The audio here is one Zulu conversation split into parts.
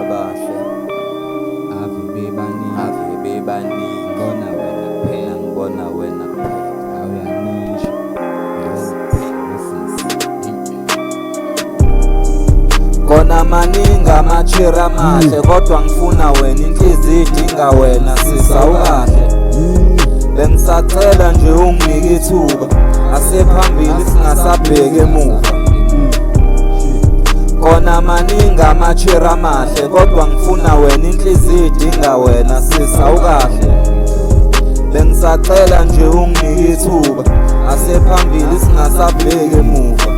abahle ave bebaningi ngibona wena kuphela ngibona wena kuphela awuyangisho kona maningi amachiri amahle kodwa ngifuna wena inhliziyo idinga wena sisa ukahle bengisacela nje unginike ithuba asephambili singasabheki emuva kona maningi amachiri amahle kodwa ngifuna wena inhliziyo idinga wena sisa ukahle bengisacela nje unginike ithuba asephambili singasabheki emuva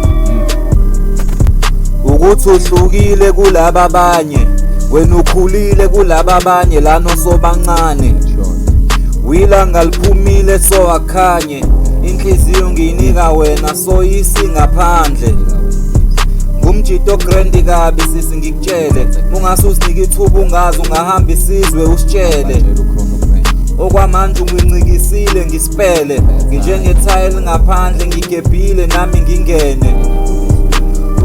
ukuthi uhlukile kulaba abanye wena ukhulile kulaba abanye lana sobancane wilanga liphumile so akhanye inhliziyo ngiyinika wena soyisi ngaphandle ngumjito grandi kabi sisi ngikutshele ungase usinike ithuba ungazi ungahamba isizwe usitshele okwamanje ungincikisile ngisipele nginjengethayeli ngaphandle ngigebhile nami ngingene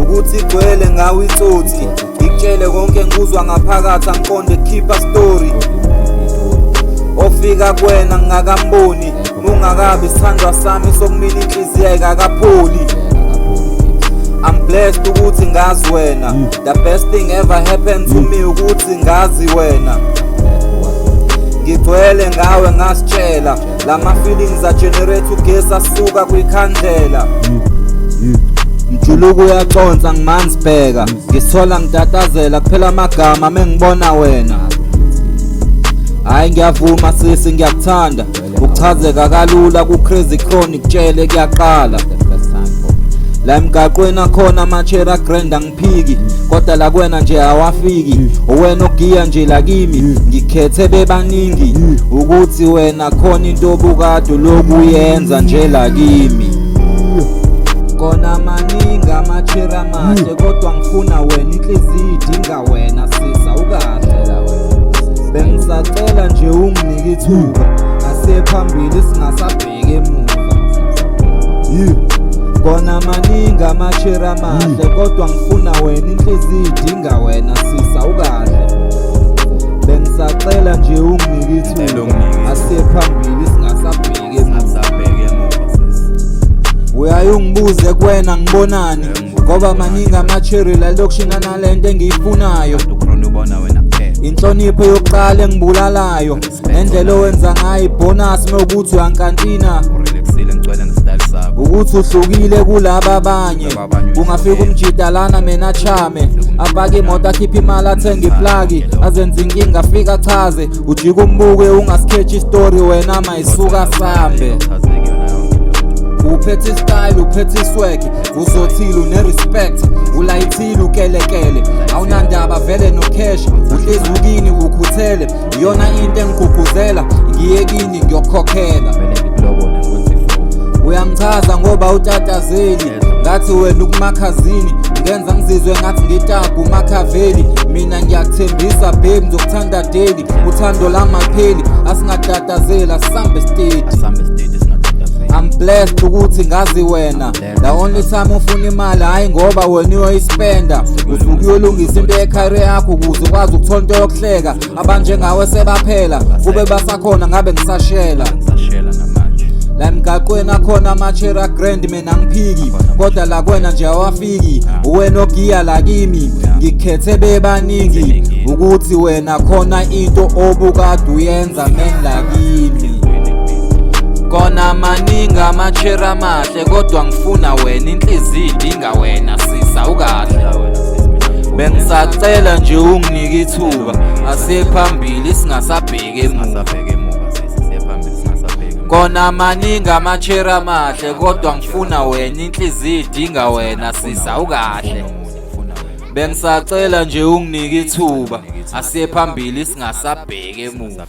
ukuthi igcwele ngawe itsotsi ngikutshele konke ngikuzwa ngaphakathi angiqonde keep a story ofika kuwena ngingakamboni ungakabi isithandwa sami sokumila inhliziyo ayikakapholi I'm blessed ukuthi ngazi wena the best thing ever happened to me ukuthi ngazi wena ngigcwele ngawe ngasitshela lama feelings a generate ugesi asuka kwikhandlela Mjuluku uyaconsa ngimansibheka ngisithola ngitatazela kuphela amagama mengibona wena hayi ngiyavuma sisi ngiyakuthanda ukuchazeka kalula ku crazy chronic tshele kuyaqala la emgaqweni akhona amachera grand angiphiki kodwa la kuwena nje awafiki uwena ogiya nje la kimi ngikhethe bebaningi ukuthi wena khona into obukade lokuyenza nje la kimi kona maningi amachiri amahle kodwa ngifuna wena inhliziyo idinga wena sisa ukahle bengisacela nje unginike ithuba asephambili singasabheki emuva kona maningi amachiri amahle kodwa ngifuna wena inhliziyo idinga wena sisa ukahle bengisacela nje unginike ithuba asephambili singasabheki emuva uyayungibuze kuwena ngibonani ngoba maningi amachiri la lokushina nalento engiyifunayo inhlonipho yokuqala engibulalayo nendlela owenza ngayo ibonus mewukuthi uyankantina ukuthi uhlukile kulaba abanye ungafika umjida lana mina chame apake imoto akhipha imali athenga iplagi azenza inkinga afika achaze ujika umbuke ungasikhetshi istory wena mayisuka sambe uphethe style uphethe swag uzothile une-respect ulayithile ukelekele awunandaba vele no cash uhlezi ukini ukhuthele iyona into engiguguzela ngiyekini ngiyokhokhela uyangichaza ngoba utatazeli ngathi wena ukumakhazini ngenza ngizizwe ngathi ngitagu umakhaveli mina ngiyakuthembisa babe ngizokuthanda daily uthando lamapheli asingatatazela sisambe steady I'm blessed ukuthi ngazi wena the only time ufuna imali hayi ngoba wena uyoyispenda usuke uyolungisa into yecareer yakho ukuze ukwazi ukuthola into yokuhleka abanjengawe sebaphela kube basakhona ngabe ngisashela la emgaqweni akhona amachera grand mina ngiphiki kodwa la kuwena nje awafiki uwena ogiya la kimi ngikhethe bebaningi ukuthi wena khona into obukade uyenza mengla kimi kona maningi amachiri amahle kodwa ngifuna wena inhliziyo idinga wena sisa ukahle bengisacela nje unginike ithuba asephambili singasabheki emuva kona maningi amachiri amahle kodwa ngifuna wena inhliziyo idinga wena sisa ukahle bengisacela nje unginike ithuba asephambili singasabheki emuva